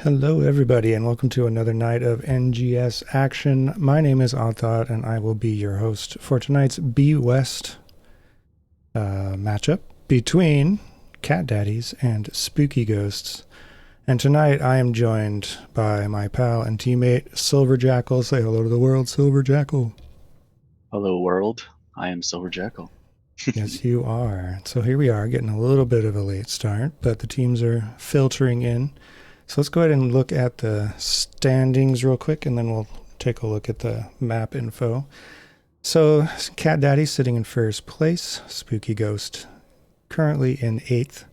Hello everybody and welcome to another night of NGS action. My name is Oddthought and I will be your host for tonight's B West matchup between Cat Daddies and Spooky Ghosts. And tonight I am joined by my pal and teammate Silver Jackal. Say hello to the world, Silver Jackal. Hello world, I am Silver Jackal. Yes, you are. So here we are getting a little bit of a late start, but the teams are filtering in. So let's go ahead and look at the standings real quick, and then we'll take a look at the map info. So Cat Daddy sitting in first place, Spooky Ghost currently in 8th.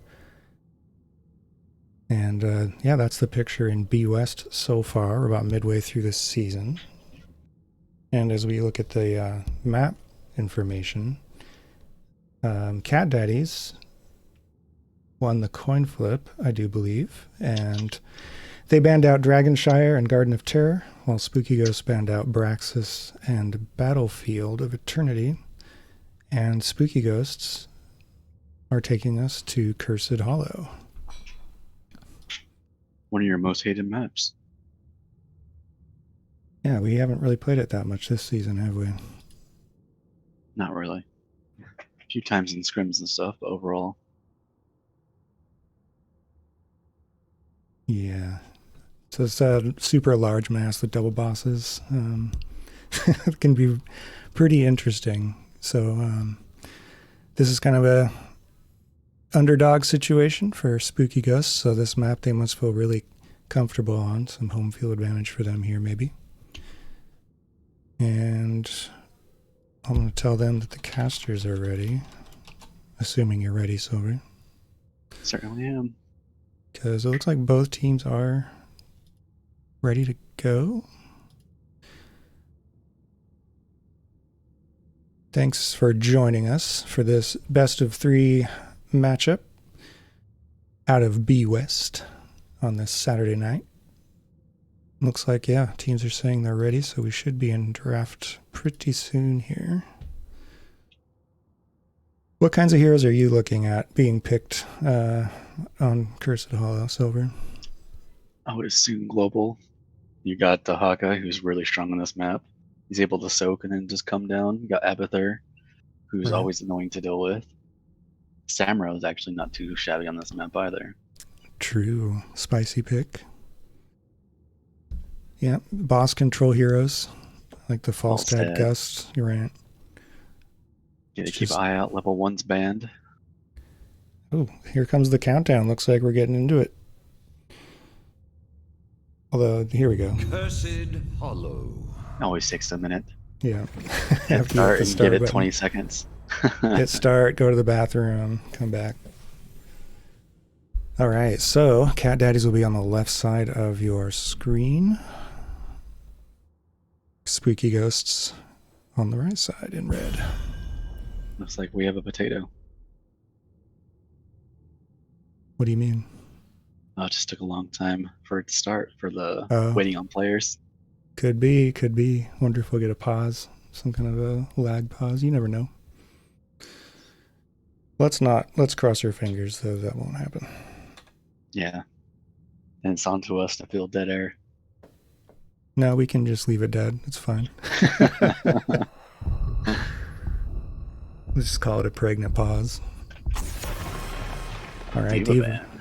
And yeah, that's the picture in B West so far. We're about midway through this season. And as we look at the map information, Cat Daddies won the coin flip, I do believe, and they banned out Dragonshire and Garden of Terror, while Spooky Ghost banned out Braxis and Battlefield of Eternity, and Spooky Ghosts are taking us to Cursed Hollow. One of your most hated maps. Yeah, we haven't really played it that much this season, have we? Not really. A few times in scrims and stuff, but overall. Yeah. So it's a super large mass with double bosses. It can be pretty interesting. So this is kind of a underdog situation for Spooky Ghosts. So this map they must feel really comfortable on. Some home field advantage for them here maybe. And I'm going to tell them that the casters are ready. Assuming you're ready, Silver. Certainly am. Because it looks like both teams are ready to go. Thanks for joining us for this best of 3 matchup out of B West on this Saturday night. Looks like, yeah, teams are saying they're ready, so we should be in draft pretty soon here. What kinds of heroes are you looking at being picked on Cursed Hollow, Silver? I would assume global. You got the Hawkeye, who's really strong on this map. He's able to soak and then just come down. You got Abathur, who's Right. always annoying to deal with. Samro is actually not too shabby on this map either. True. Spicy pick. Yeah, boss control heroes, like the Falstad Gust. You're right. Yeah, to keep an eye out, level 1's banned. Oh, here comes the countdown. Looks like we're getting into it. Although, here we go. Cursed Hollow. Always takes a minute. Yeah. Hit start and give it 20 seconds. Hit start, go to the bathroom, come back. All right, so Cat Daddies will be on the left side of your screen. Spooky Ghosts on the right side in red. Looks like we have a potato. What do you mean? It just took a long time for it to start, for the waiting on players. Could be. Wonder if we'll get a pause, some kind of a lag pause. You never know. Let's cross our fingers, though that won't happen. Yeah. And it's on to us to fill dead air. No, we can just leave it dead. It's fine. Let's just call it a pregnant pause. All right,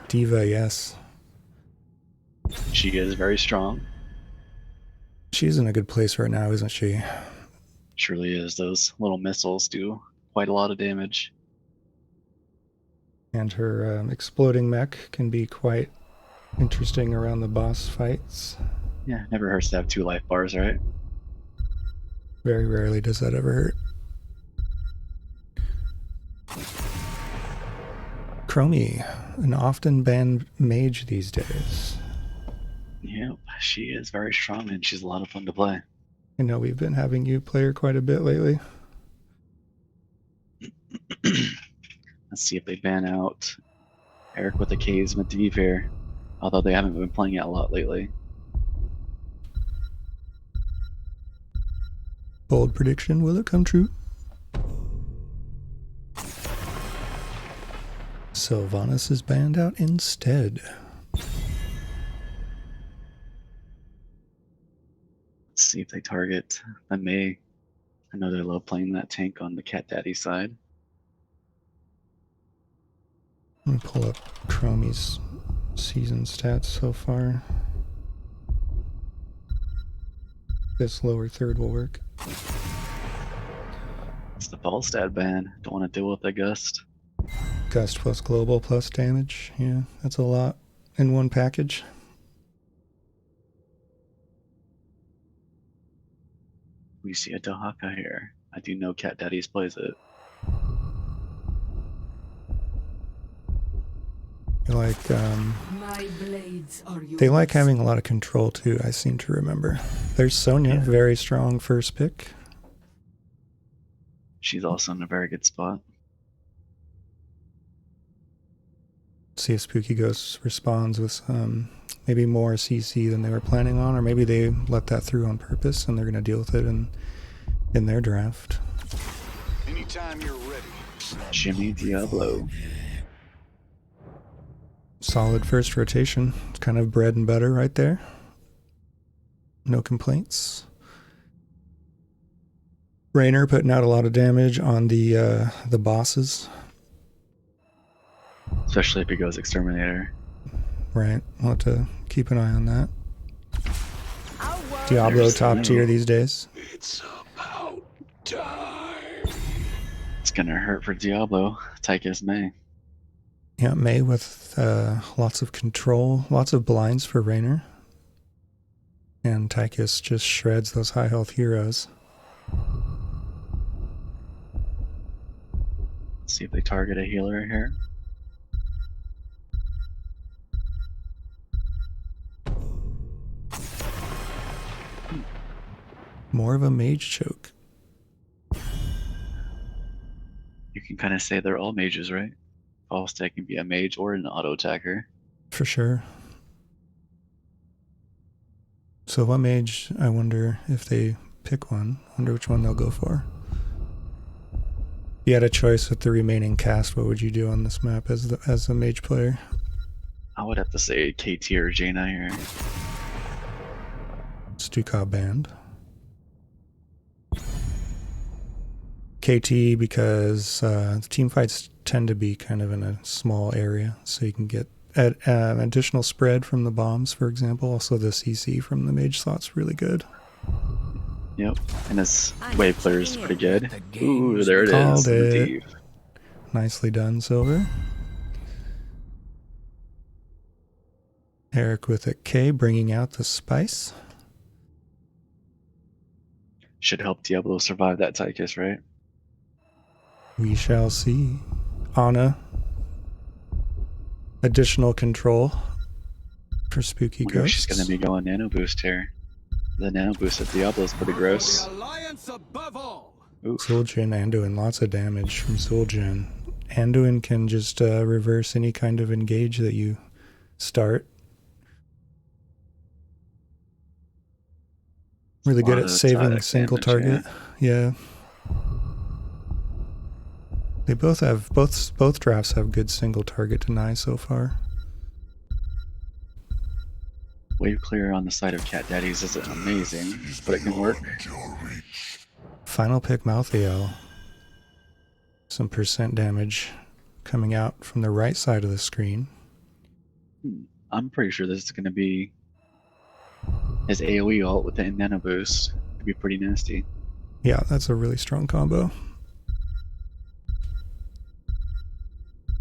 Diva, yes. She is very strong. She's in a good place right now, isn't she? Surely is. Those little missiles do quite a lot of damage. And her exploding mech can be quite interesting around the boss fights. Yeah, never hurts to have 2 life bars, right? Very rarely does that ever hurt. Chromie, an often banned mage these days. Yep, she is very strong and she's a lot of fun to play. I know we've been having you play her quite a bit lately. Let's see if they ban out Eric with the K's Medivh here, although they haven't been playing it a lot lately. Bold prediction, will it come true? Sylvanas is banned out instead. Let's see if they target the May. I know they love playing that tank on the Cat Daddy side. Let me pull up Chromie's season stats so far. This lower third will work. It's the Falstad ban. Don't want to deal with the Gust. Gust plus global plus damage. Yeah, that's a lot in one package. We see a Dahaka here. I do know Cat Daddies plays it. Like, My blades are yours. they like having a lot of control too, I seem to remember. There's Sonya, Yeah. very strong first pick. She's also in a very good spot. See if Spooky Ghost responds with maybe more CC than they were planning on, or maybe they let that through on purpose and they're going to deal with it in their draft. Anytime you're ready. Jimmy Diablo. Solid first rotation. It's kind of bread and butter right there. No complaints. Raynor putting out a lot of damage on the bosses. Especially if he goes Exterminator. Right. We'll have to keep an eye on that. Our world Diablo There's top no- tier these days. It's about time. It's gonna hurt for Diablo. Tychus May. Yeah, May with lots of control, lots of blinds for Raynor. And Tychus just shreds those high health heroes. Let's see if they target a healer here. More of a mage choke. You can kind of say they're all mages, right? Falstad can be a mage or an auto attacker. For sure. So what mage, I wonder if they pick one. I wonder which one they'll go for. If you had a choice with the remaining cast, what would you do on this map as a mage player? I would have to say KT or Jaina here. Stuka band. KT because the team fights tend to be kind of in a small area, so you can get additional spread from the bombs, for example. Also the CC from the mage slot's really good. Yep, and his wave clear is pretty good. Ooh, there it Called is. it. Medivh. Nicely done, Silver. Eric with a K bringing out the spice. Should help Diablo survive that Tychus, right? We shall see. Anna. Additional control for Spooky Wonder if she's Ghosts. gonna be going nano boost here. The nano boost at Diablo's pretty gross. The alliance above all. Oof. Zul'jin Anduin, lots of damage from Zul'jin. Anduin can just reverse any kind of engage that you start. Really good Lot at of saving static single damage, target. Yeah. They both have both drafts have good single target deny so far. Wave clear on the side of Cat Daddies isn't amazing, but it can work. Final pick Malthael. Some percent damage coming out from the right side of the screen. I'm pretty sure this is gonna be his AoE ult with the nano boost. Could be pretty nasty. Yeah, that's a really strong combo.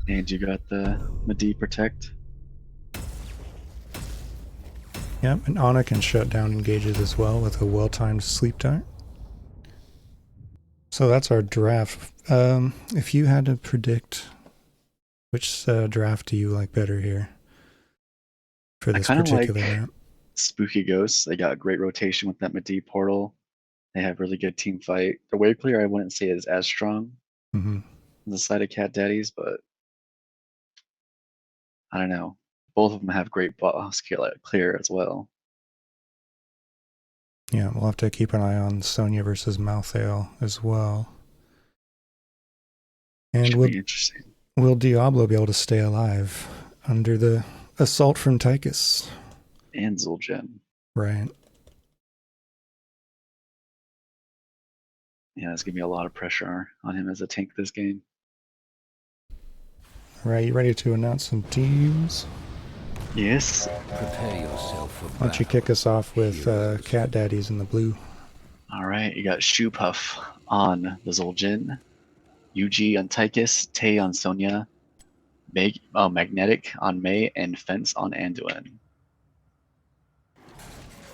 And you got the Medivh Protect. Yep, and Anna can shut down engages as well with a well-timed sleep dart. So that's our draft. If you had to predict Which draft do you like better here for I this kind of like particular map? Spooky Ghosts. They got great rotation with that Medivh portal. They have really good team fight. The wave clear I wouldn't say is as strong Mm-hmm. on the side of Cat Daddies, but I don't know. Both of them have great boss clear as well. Yeah, we'll have to keep an eye on Sonya versus Malthael as well. And Should be interesting. will Diablo be able to stay alive under the assault from Tychus? And Zul'jin. Right. Yeah, it's gonna be a lot of pressure on him as a tank this game. Right, you ready to announce some teams? Yes. Prepare yourself for Why don't you kick us off with Cat Daddies in the blue? All right, you got Shoe Puff on the Zul'jin, UG on Tychus, Tay on Sonya, Magnetic on Mei, and Fence on Anduin.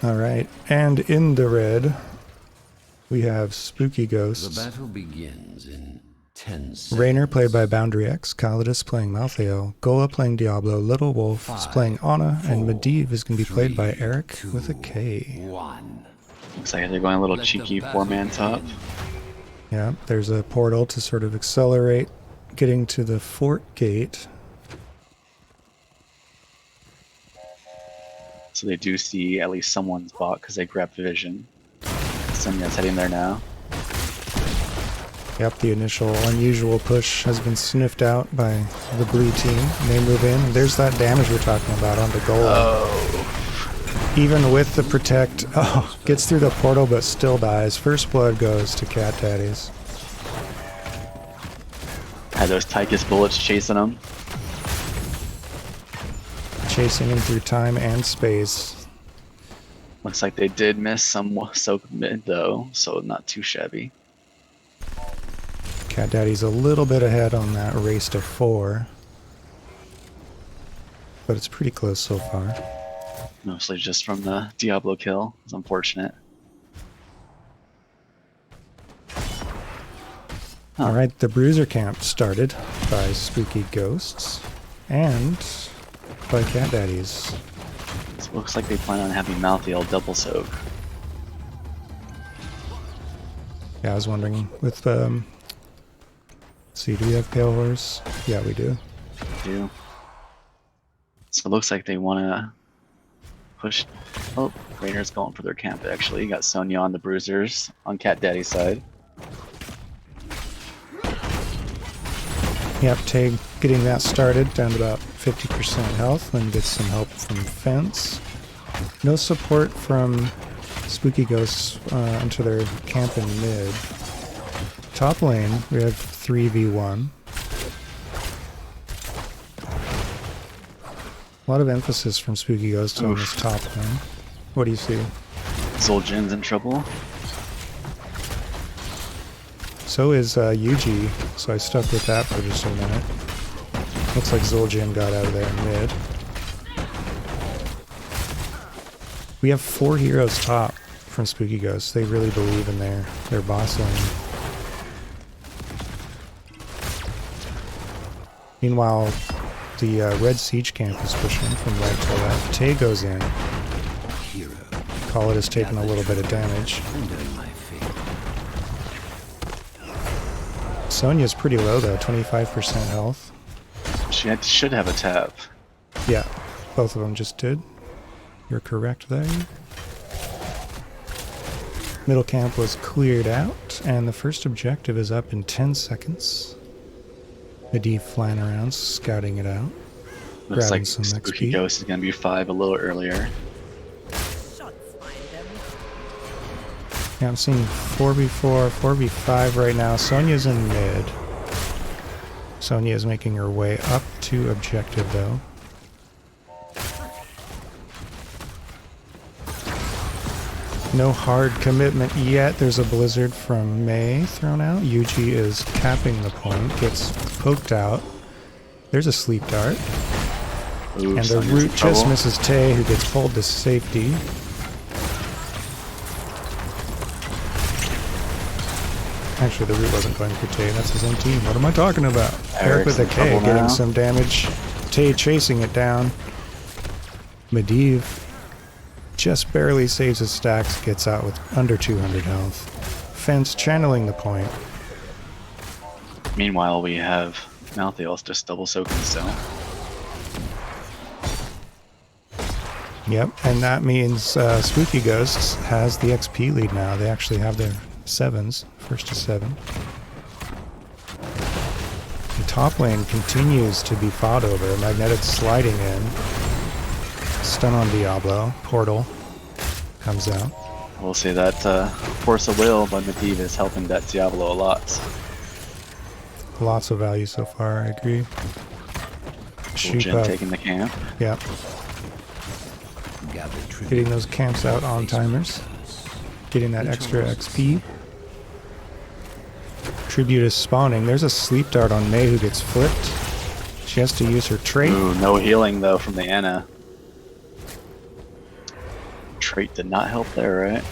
All right, and in the red, we have Spooky The Ghosts. battle begins in 10 seconds. Raynor played by Boundary X, Calidus playing Malthael, Gola playing Diablo, Little Wolf is playing Ana, and Medivh is going to be played by Eric with a K. 1. Looks like they're going a little Let cheeky the battle 4-man top. begin. Yeah, there's a portal to sort of accelerate getting to the fort gate. So they do see at least someone's bot because they grabbed vision. Sonya's heading there now. Yep, the initial unusual push has been sniffed out by the blue team. They move in. There's that damage we're talking about on the Gola. Even with the protect, gets through the portal but still dies. First blood goes to Cat Daddies. Had those Tychus bullets chasing them. Chasing him through time and space. Looks like they did miss some soak mid though, so not too shabby. Cat Daddy's a little bit ahead on that race to 4. But it's pretty close so far. Mostly just from the Diablo kill. It's unfortunate. Alright, the Bruiser Camp started by Spooky Ghosts and by Cat Daddies. So it looks like they plan on having Malthael double soak. Yeah, I was wondering with see, do we have Pale Horse? Yeah, we do. Do. So it looks like they want to push. Oh, Rainer's going for their camp actually. You got Sonya on the Bruisers on Cat Daddy's side. Yep, Tay getting that started, down to about 50% health, then gets some help from Fence. No support from Spooky Ghosts into their camp in mid. Top lane, we have 3v1. A lot of emphasis from Spooky Ghosts on this top lane. What do you see? Zul'jin's in trouble. So is Yuji, so I stuck with that for just a minute. Looks like Zul'jin got out of there in mid. We have 4 heroes top from Spooky Ghosts. They really believe in their boss lane. Meanwhile, the Red Siege camp is pushing from right to left. Tay goes in. Hero. Call it has taken a little bit of damage. Under my feet. Sonya's pretty low though, 25% health. She should have a tap. Yeah, both of them just did. You're correct there. Middle camp was cleared out, and the first objective is up in 10 seconds. Medivh flying around, scouting it out. Looks Grabbing like some Spooky XP. Ghost is going to be 5 a little earlier. Yeah, I'm seeing 4v4, 4v5 right now. Sonya's in mid. Sonya is making her way up to objective though. No hard commitment yet. There's a blizzard from Mei thrown out. Yuji is capping the point, gets poked out. There's a sleep dart. Ooh, And the Sonya's in root just trouble. misses Tay, who gets pulled to safety. Actually, the root wasn't going for Tay. That's his own team. What am I talking about? Eric Eric's with a in K trouble getting now. some damage. Tay chasing it down. Medivh just barely saves his stacks, gets out with under 200 health. Fence channeling the point. Meanwhile, we have Malthael's just double soaking still. Yep, and that means Spooky Ghosts has the XP lead now. They actually have their 7s, first to 7. The top lane continues to be fought over. Magnetic sliding in. Stun on Diablo. Portal comes out. We'll say that Force of Will by Medivh is helping that Diablo a lot. Lots of value so far, I agree. Shoot Jin up. taking the camp. Yep, Gather tribute. getting those camps out on timers. Getting that extra XP. Tribute is spawning. There's a sleep dart on Mei who gets flipped. She has to use her trait. Ooh, no healing though from the Ana. Trait did not help there, right?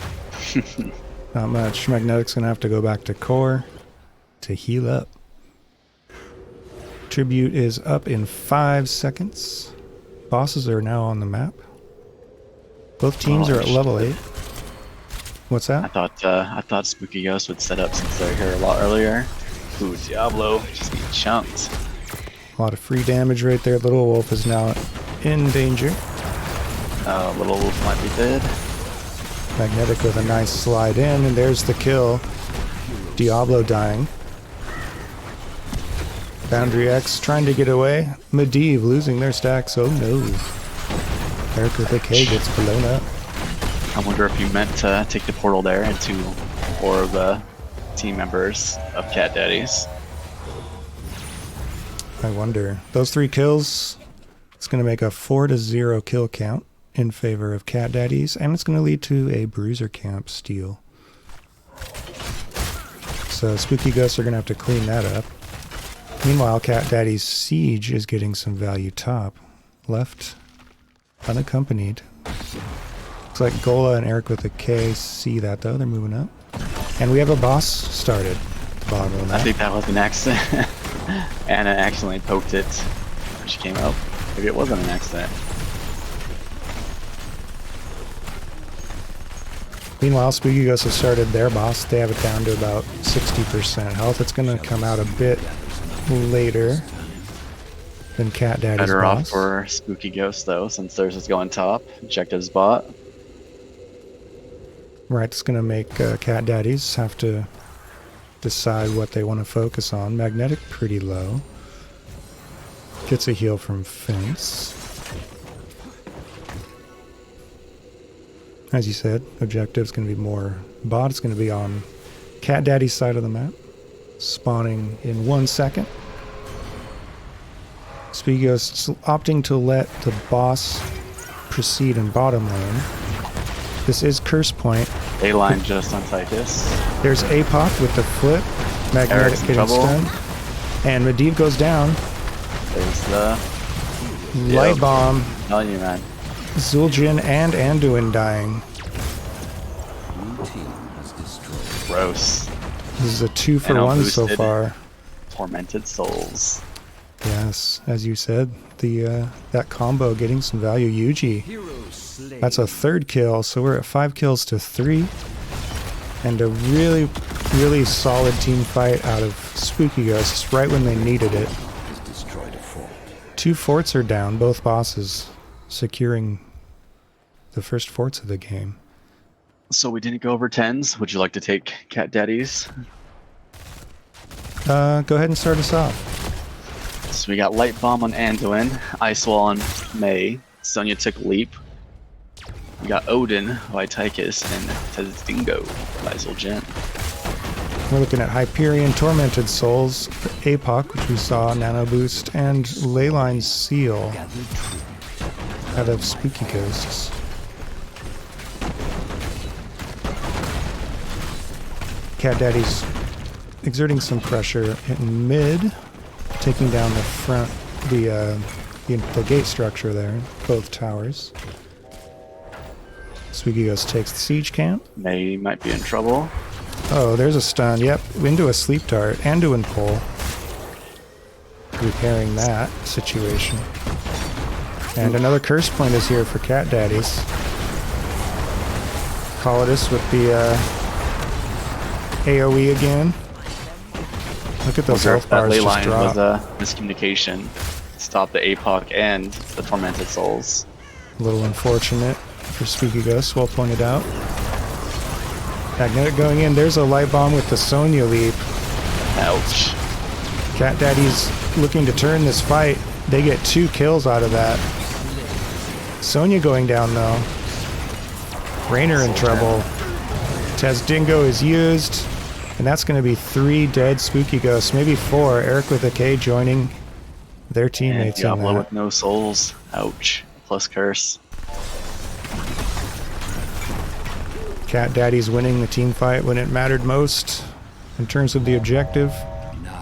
Not much. Magnetic's gonna have to go back to core to heal up. Tribute is up in 5 seconds. Bosses are now on the map. Both teams are at level 8. What's I that? thought Spooky Ghost would set up since they're here a lot earlier. Ooh, Diablo just getting chunked. A lot of free damage right there. Little Wolf is now in danger. Little Wolf might be dead. Magnetic with a nice slide in, and there's the kill. Diablo dying. Boundary X trying to get away. Medivh losing their stacks. Oh no. Eric with a K gets blown up. I wonder if you meant to take the portal there into 4 of the team members of Cat Daddies. I wonder. Those 3 kills, it's going to make a 4-0 kill count in favor of Cat Daddies, and it's going to lead to a Bruiser Camp steal. So Spooky Ghosts are going to have to clean that up. Meanwhile, Cat Daddy's Siege is getting some value top. Left unaccompanied. Looks like Gola and Eric with a K see that though. They're moving up. And we have a boss started at the bottom of the I map. think that was an accident. Ana accidentally poked it when she came up. Maybe it wasn't an accident. Meanwhile, Spooky Ghosts have started their boss. They have it down to about 60% health. It's going to come out a bit later than Cat Daddy's Better off boss. for Spooky Ghost though, since theirs is going top. Objective's bot. Right, it's going to make Cat Daddies have to decide what they want to focus on. Magnetic pretty low. Gets a heal from Fence. As you said, objective's going to be more bot. It's going to be on Cat Daddy's side of the map. Spawning in 1 second. Spooky's opting to let the boss proceed in bottom lane. This is Curse Point. A-line just on Tychus. There's APOC with the flip. Magnetic Eric's in getting trouble. stunned. And Medivh goes down. There's the Light Yep. Bomb. telling you, man. Zul'jin and Anduin dying. Blue team has destroyed. Gross. This is a 2-for-1 And so boosted. far. Tormented souls. Yes, as you said, the that combo getting some value. Yuji. Heroes slain. That's a 3rd kill, so we're at 5 kills to 3. And a really, really solid team fight out of Spooky Ghosts right when they needed it. Has destroyed a fort. 2 forts are down, both bosses securing the first forts of the game. So we didn't go over 10s. Would you like to take Cat Daddies? Go ahead and start us off. So we got Light Bomb on Anduin, Ice Wall on Mei, Sonya took Leap. We got Odin by Tychus and Tezdingo by Zul'jin. We're looking at Hyperion, Tormented Souls, APOC, which we saw, Nano Boost, and Leyline's Seal Gather tribute. out of Spooky Ghosts. Cat Daddy's exerting some pressure in mid, taking down the front, the gate structure there, both towers. Spooky Ghost takes the siege camp. Mei might be in trouble. Oh, there's a stun. Yep, into a sleep dart and doing pull. Repairing that situation. And another curse point is here for Cat Daddies. Calidus with the AoE again. Look at those health That bars ley just line drop. was a miscommunication. Stop the APOC and the Tormented Souls. A little unfortunate for Spooky Ghost, well pointed out. Magnetic going in. There's a light bomb with the Sonya leap. Ouch. Cat Daddy's looking to turn this fight. They get 2 kills out of that. Sonya going down though. Rainer in trouble. Tez Dingo is used. And that's going to be 3 dead Spooky Ghosts, maybe 4. Eric with a K joining their And teammates in Diablo that. with no souls. Ouch. Plus curse. Cat Daddy's winning the team fight when it mattered most in terms of the objective,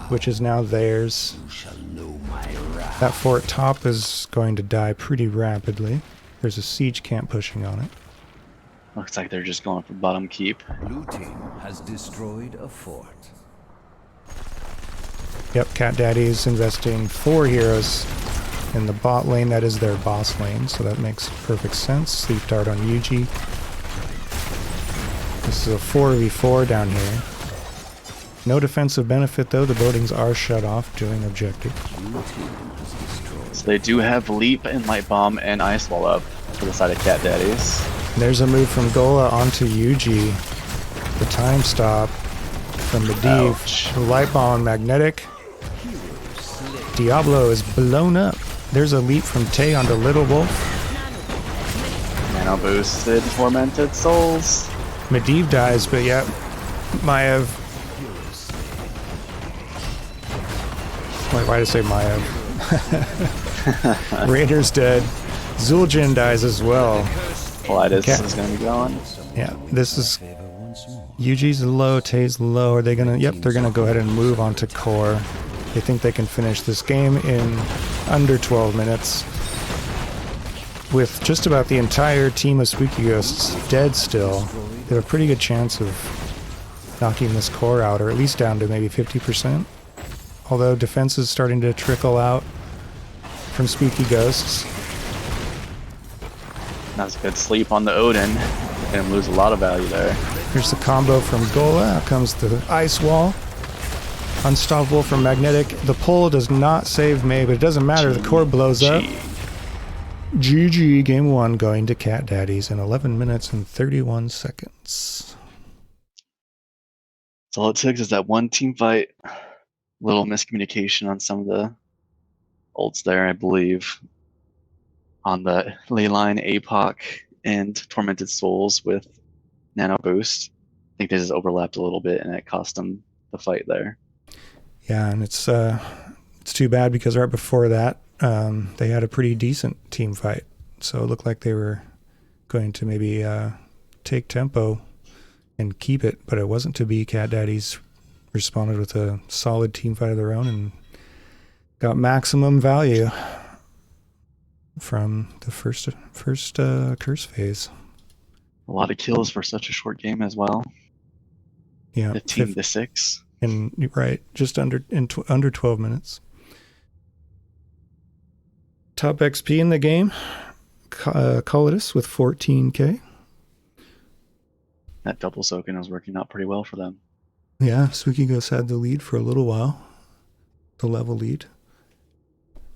which is now theirs. You shall know my wrath. That fort top is going to die pretty rapidly. There's a siege camp pushing on it. Looks like they're just going for bottom keep. Blue team has destroyed a fort. Yep, Cat Daddy's investing 4 heroes in the bot lane. That is their boss lane, so that makes perfect sense. Sleep Dart on Yuji. This is a 4v4 down here. No defensive benefit though, the buildings are shut off doing objective. Blue team has destroyed. So they do have Leap and Light Bomb and Ice Wall up for the side of Cat Daddies. There's a move from Gola onto Yuji. The time stop from Medivh. Ouch. The light bomb magnetic. Diablo is blown up. There's a leap from Tay onto Little Wolf. Nano boosted Tormented Souls. Medivh dies, but yep, Maev. Wait, why did I say Maev? Raider's dead. Zul'jin dies as well. Politis Cat- is going to be going. Yeah, this is Favor once more. Yuji's low, Tay's low. Are they gonna? Yep, they're gonna go ahead and move on to core. They think they can finish this game in under 12 minutes. With just about the entire team of Spooky Ghosts dead still, they have a pretty good chance of knocking this core out, or at least down to maybe 50%. Although defense is starting to trickle out from Spooky Ghosts. That's a good sleep on the Odin. Gonna lose a lot of value there. Here's the combo from Gola. Out comes the ice wall. Unstoppable from Magnetic. The pull does not save May, but it doesn't matter. The core blows up. GG, game 1 going to Cat Daddies in 11 minutes and 31 seconds. So all it took is that one team fight. Little miscommunication on some of the ults there, I believe. On the Leyline, APOC, and Tormented Souls with Nano Boost. I think they just overlapped a little bit and it cost them the fight there. Yeah, and it's too bad because right before that, they had a pretty decent team fight. So it looked like they were going to maybe take tempo and keep it, but it wasn't to be. Cat Daddies responded with a solid team fight of their own and got maximum value from the first curse phase. A lot of kills for such a short game as well. Yeah, 15 to 6. and right, just under 12 minutes. Top XP in the game, Calidus with 14k. That double soaking was working out pretty well for them. Yeah, Spooky Ghost had the lead for a little while, the level lead.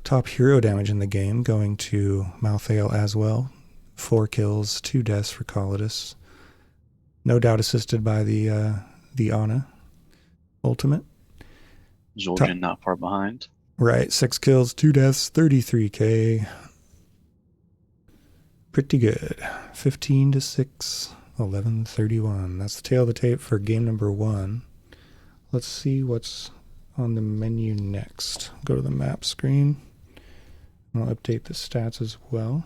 Top hero damage in the game going to Malthael as well. 4 kills, 2 deaths for Calidus. No doubt assisted by the Ana ultimate. Zul'jin not far behind. Right, 6 kills, 2 deaths, 33k. Pretty good. 15 to 6, 11:31. That's the tail of the tape for game number 1. Let's see what's on the menu next. Go to the map screen. I'll update the stats as well.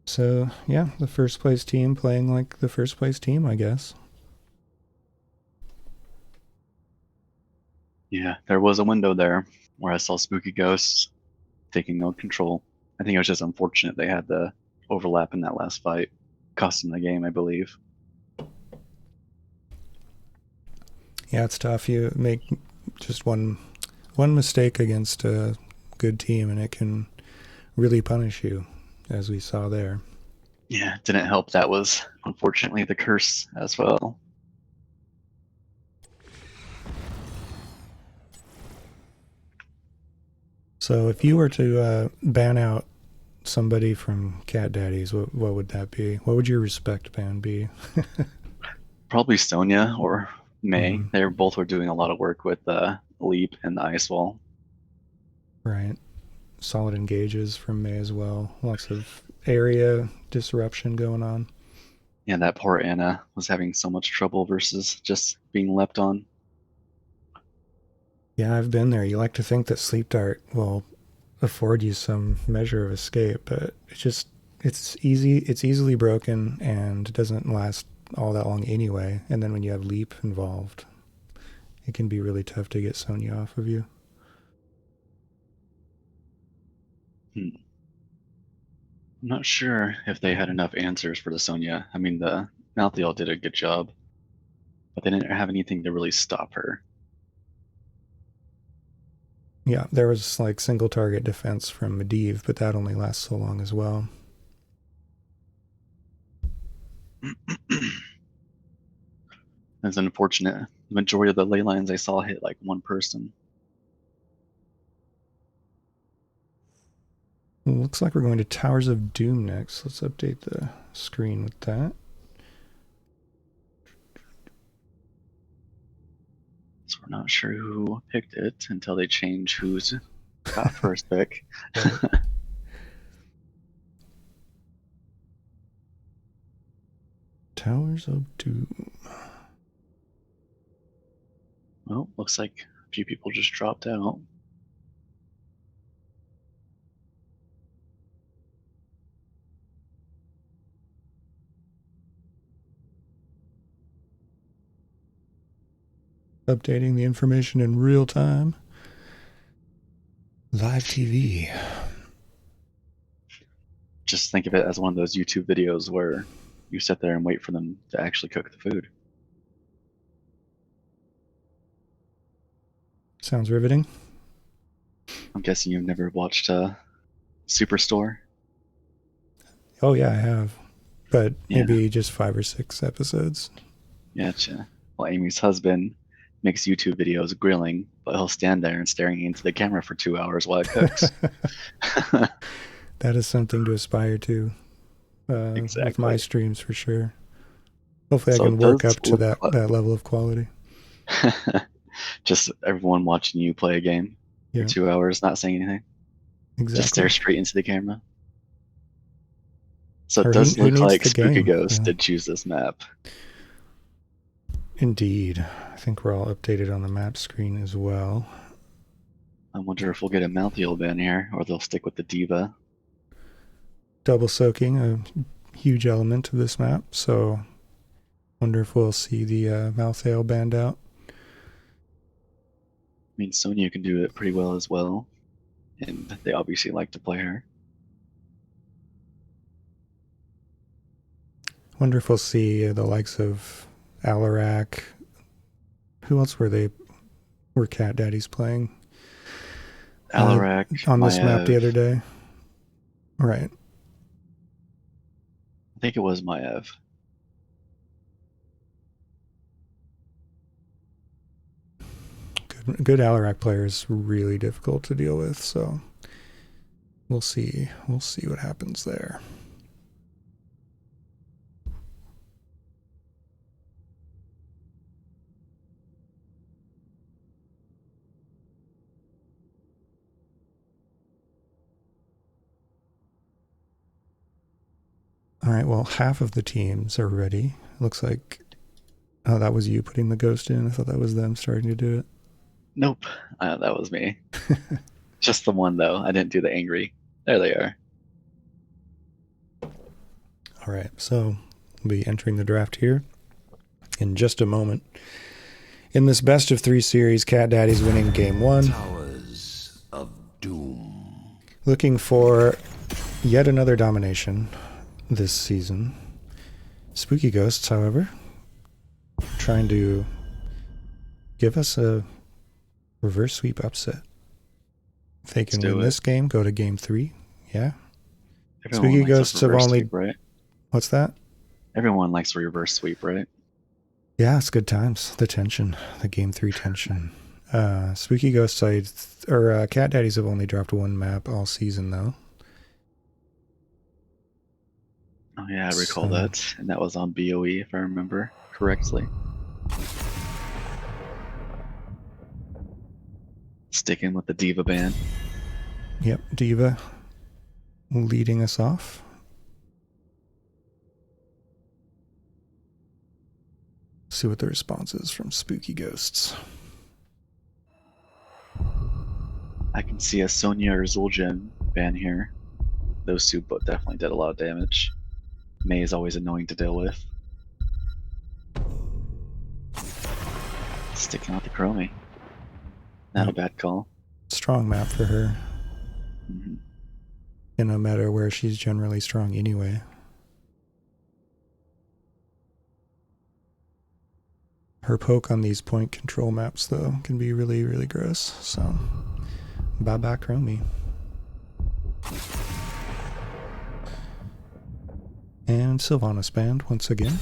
So, yeah, the first place team playing like the first place team, I guess. Yeah, there was a window there where I saw Spooky Ghosts taking no control. I think it was just unfortunate they had the overlap in that last fight, costing the game, I believe. Yeah, it's tough. You make just one mistake against a good team, and it can really punish you, as we saw there. Yeah, it didn't help. That was unfortunately the curse as well. So if you were to ban out somebody from Cat Daddies, what would that be? What would your respect ban be? Probably Sonya or May. Mhm. They both were doing a lot of work with the leap and the ice wall. Right. Solid engages from May as well. Lots of area disruption going on. Yeah, that poor Anna was having so much trouble versus just being leapt on. Yeah, I've been there. You like to think that Sleep Dart will afford you some measure of escape, but it's easily broken and it doesn't last all that long anyway. And then when you have leap involved, it can be really tough to get Sonya off of you. I'm not sure if they had enough answers for the Sonya. I mean, the Malthael did a good job, but they didn't have anything to really stop her. Yeah, there was like single target defense from Medivh, but that only lasts so long as well. It's unfortunate. The majority of the ley lines I saw hit like one person. Looks like we're going to Towers of Doom next. Let's update the screen with that. So we're not sure who picked it until they change who's got first pick. Towers of Doom. Well, looks like a few people just dropped out. Updating the information in real time. Live TV. Just think of it as one of those YouTube videos where you sit there and wait for them to actually cook the food. Sounds riveting. I'm guessing you've never watched Superstore? Oh yeah, I have. But Yeah. maybe just 5 or 6 episodes. Gotcha. Well, Amy's husband makes YouTube videos grilling, but he'll stand there and staring into the camera for 2 hours while it cooks. That is something to aspire to. With Exactly. my streams for sure. Hopefully So I can it work does up to look that level of quality. Just everyone watching you play a game Yeah, for 2 hours, not saying anything. Just stare exactly. straight into the camera. So Or it who does look needs like the Spooky game? Ghost Yeah. did choose this map. Indeed. I think we're all updated on the map screen as well. I wonder if we'll get a Malthael ban here, or they'll stick with the Diva. Double soaking, a huge element of this map, so wonder if we'll see the Malthael banned out. I mean, Sonya can do it pretty well as well, and they obviously like to play her. Wonder if we'll see the likes of Alarak. Who else were Cat Daddies playing? Alarak, On this map the Maiev. other day. Right. I think it was Maiev. Good Alarak player is really difficult to deal with, so we'll see. We'll see what happens there. All right, well, half of the teams are ready. Looks like, oh, that was you putting the ghost in. I thought that was them starting to do it. Nope, that was me. Just the one, though. I didn't do the angry. There they are. All right, so we'll be entering the draft here in just a moment. In this best of 3 series, Cat Daddy's winning game 1. Towers of Doom. Looking for yet another domination this season. Spooky Ghosts, however, trying to give us a reverse sweep upset. If they can win this game, go to game 3. Yeah. Everyone Spooky likes a Ghosts have reverse only... sweep, right? What's that? Everyone likes a reverse sweep, right? Yeah, it's good times. The tension. The game 3 tension. Spooky Ghosts, Cat Daddies have only dropped 1 map all season, though. Oh yeah, I recall that. And that was on BOE, if I remember correctly. Sticking with the Diva ban. Yep, Diva leading us off. See what the response is from Spooky Ghosts. I can see a Sonya or Zul'jin ban here. Those two both definitely did a lot of damage. Mei is always annoying to deal with. Sticking with the Chromie. Not a bad call. Strong map for her. Mm-hmm. And no matter where, she's generally strong anyway. Her poke on these point control maps, though, can be really, really gross. So, bye-bye Chromie. And Sylvanas banned once again.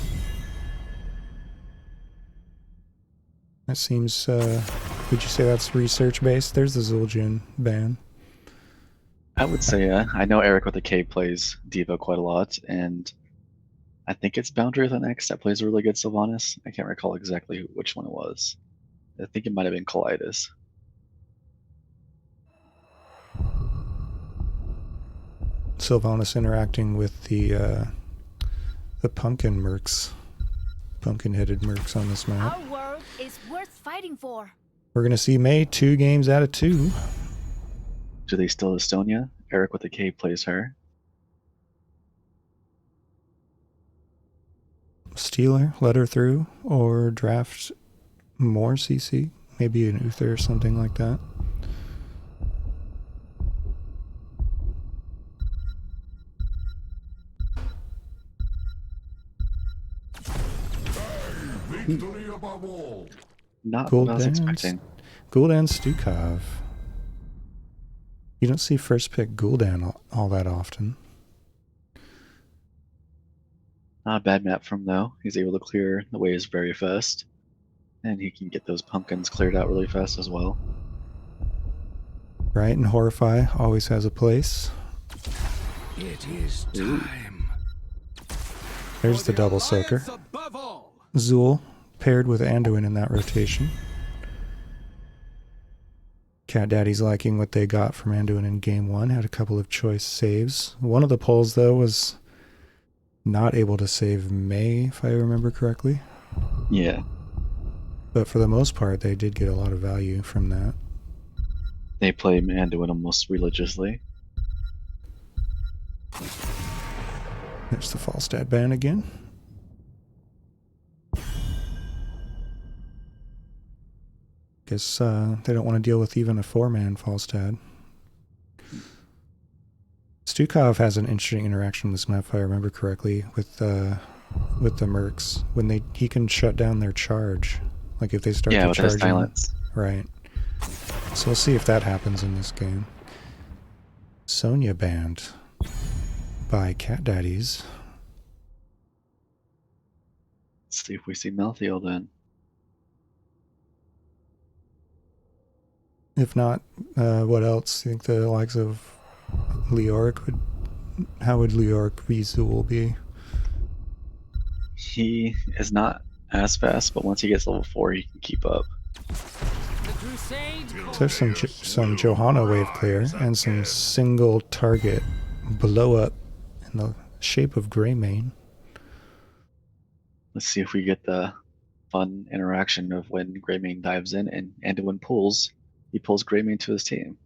That seems, would you say that's research-based? There's the Zul'jin ban. I would say, I know Eric with a K plays Diva quite a lot, and I think it's Boundary with an X that plays a really good Sylvanas. I can't recall exactly which one it was. I think it might have been Colitis. Sylvanas interacting with the pumpkin mercs. Pumpkin-headed mercs on this map. Our world is worth fighting for. We're going to see Mei 2 games out of 2. Do they still Estonia? Eric with a K plays her. Steal her, let her through, or draft more CC. Maybe an Uther or something like that. Victory above all. Not what I was expecting. Gul'dan Stukov. You don't see first pick Gul'dan all that often. Not a bad map from though. He's able to clear the waves very fast. And he can get those pumpkins cleared out really fast as well. Right, and Horrify always has a place. It is time. There's the double soaker. Zul paired with Anduin in that rotation. Cat Daddy's liking what they got from Anduin in game 1. Had a couple of choice saves. One of the pulls, though, was not able to save Mei, if I remember correctly. Yeah. But for the most part, they did get a lot of value from that. They play Anduin almost religiously. There's the Falstad ban again. Guess they don't want to deal with even a 4-man Falstad. Stukov has an interesting interaction in this map, if I remember correctly, with the mercs. When he can shut down their charge, like if they start to with charge his silence. Right. So we'll see if that happens in this game. Sonya banned by Cat Daddies. Let's see if we see Malthael then. If not, what else? You think the likes of Leoric would... How would Leoric v Zul be? He is not as fast, but once he gets level 4, he can keep up. So there's some Johanna wave clear and some single target blow up in the shape of Greymane. Let's see if we get the fun interaction of when Greymane dives in and Anduin pulls. He pulls Greymane to his team.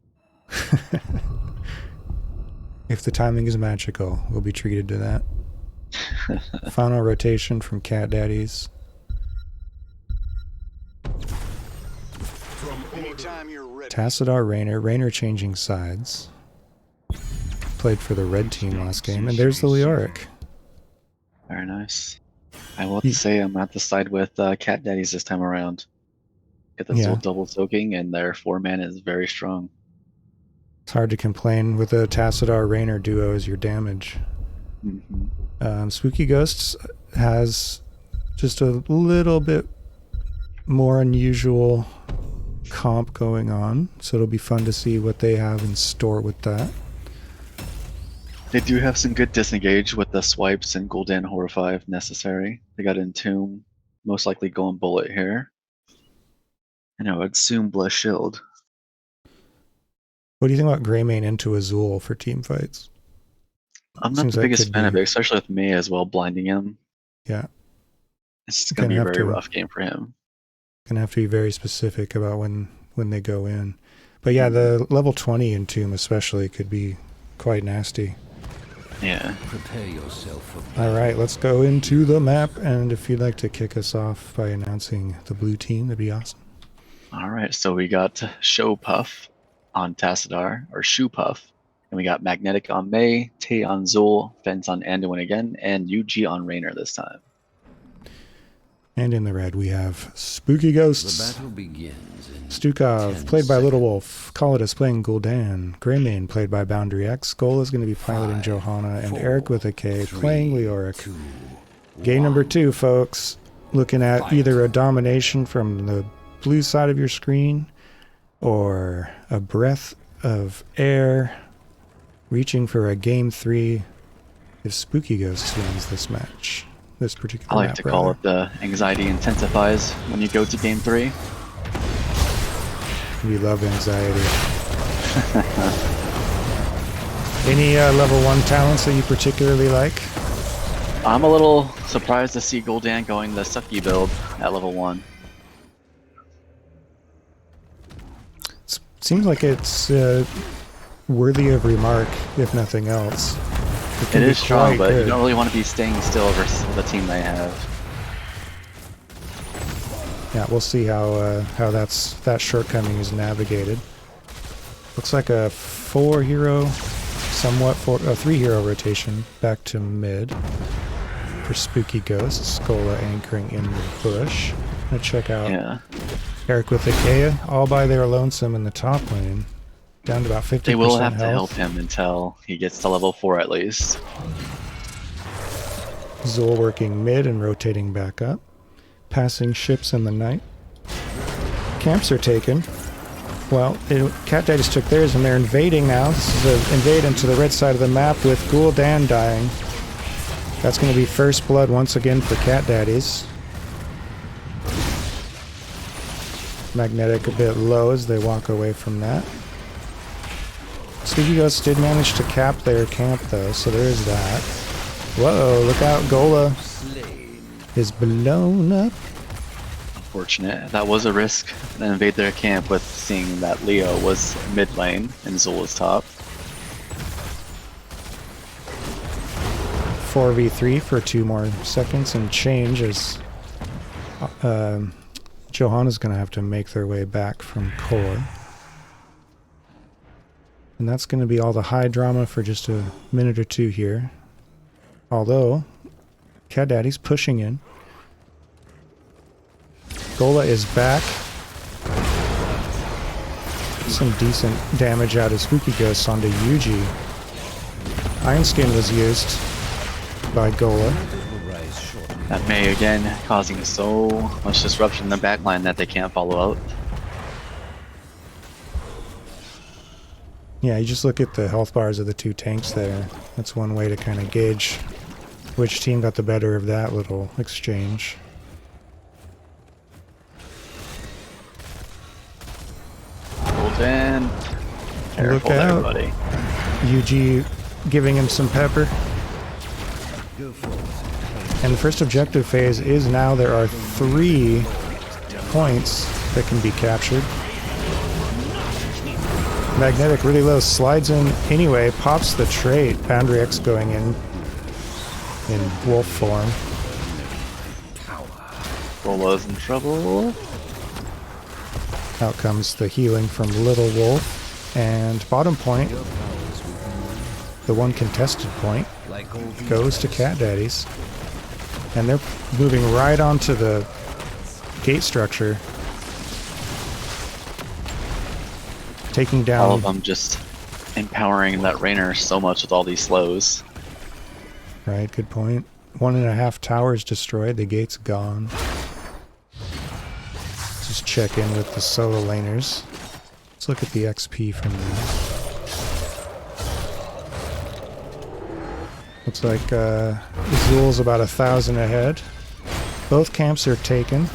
If the timing is magical, we'll be treated to that. Final rotation from Cat Daddies. Anytime you're ready. Tassadar Raynor. Raynor changing sides. played for the red team last game, and there's the Leoric. Very nice. I will have to say I'm at the side with Cat Daddies this time around. Get the Zul double soaking, and their 4-man is very strong. It's hard to complain with a Tassadar Rainer duo as your damage. Spooky Ghosts has just a little bit more unusual comp going on, so it'll be fun to see what they have in store with that. They do have some good disengage with the swipes and Gul'dan Horrify if necessary. They got Entomb, most likely going Bullet here. And I would assume Bless Shield. What do you think about Greymane into Azul for team fights? I'm not the biggest fan of it, especially with me as well, blinding him. Yeah. It's going to be a very rough game for him. Gonna have to be very specific about when they go in. But yeah, the level 20 Entomb especially could be quite nasty. Yeah. Prepare yourself for Alright, let's go into the map, and if you'd like to kick us off by announcing the blue team, that'd be awesome. Alright, so we got Show Puff on Tassadar, or Shoe Puff. And we got Magnetic on Mei, Tay on Zul, Fence on Anduin again, and UG on Rainer this time. And in the red we have Spooky Ghosts. the battle begins in Stukov, 10 played by Little seconds. Wolf. Khalidus playing Gul'dan. Greymane, played by Boundary X. Goal is going to be piloting 5, Johanna. And 4, Eric with a K 3, playing Leoric. 2, Game number 1. 2, folks. Looking at Fight. either a domination from the blue side of your screen or a breath of air reaching for a game 3 if Spooky Ghosts wins this match. This particular I like map, to call it the anxiety intensifies when you go to game 3. We love anxiety. Any level 1 talents that you particularly like? I'm a little surprised to see Gul'dan going the Sucky build at level 1. Seems like it's worthy of remark, if nothing else. It is strong, but good. you don't really want to be staying still versus the team they have. Yeah, we'll see how that shortcoming is navigated. Looks like a 4-hero, somewhat 3-hero rotation back to mid for Spooky Ghosts. Skola anchoring in the bush. Gonna check out Eric with the Kea, all by their lonesome in the top lane. Down to about 50% They will have health. to help him until he gets to level 4 at least. Zul working mid and rotating back up. Passing ships in the night. Camps are taken. Well, Cat Daddies took theirs and they're invading now. This is an invade into the red side of the map with Gul'dan dying. That's going to be first blood once again for Cat Daddies. Magnetic a bit low as they walk away from that. Spooky Ghosts did manage to cap their camp though, so there is that. Whoa, look out, Gola is blown up. Unfortunate. That was a risk to invade their camp with seeing that Leo was mid lane and Zul was top. 4v3 for 2 more seconds and change as Johanna's going to have to make their way back from core. And that's going to be all the high drama for just a minute or two here. Although, Cat Daddy's pushing in. Gola is back. Some decent damage out of Spooky Ghosts onto Yuji. Iron Skin was used by Gola. That Mei again causing so much disruption in the backline that they can't follow out. Yeah, you just look at the health bars of the 2 tanks there. That's one way to kind of gauge which team got the better of that little exchange. Gul'dan, careful Look there, out. buddy. UG giving him some pepper. And the first objective phase is now there are 3 points that can be captured. Magnetic really low, slides in anyway, pops the trait. Boundary X going in wolf form. Gola's in trouble. Out comes the healing from Little Wolf. And bottom point, The one contested point Like all the goes to Cat Daddies. And they're moving right onto the gate structure. Taking All of down... them just empowering that Rainer so much with all these slows. Right, good point. 1.5 towers destroyed, the gate's gone. Just check in with the solo laners. Let's look at the XP from them. Looks like Azul's about 1,000 ahead. Both camps are taken.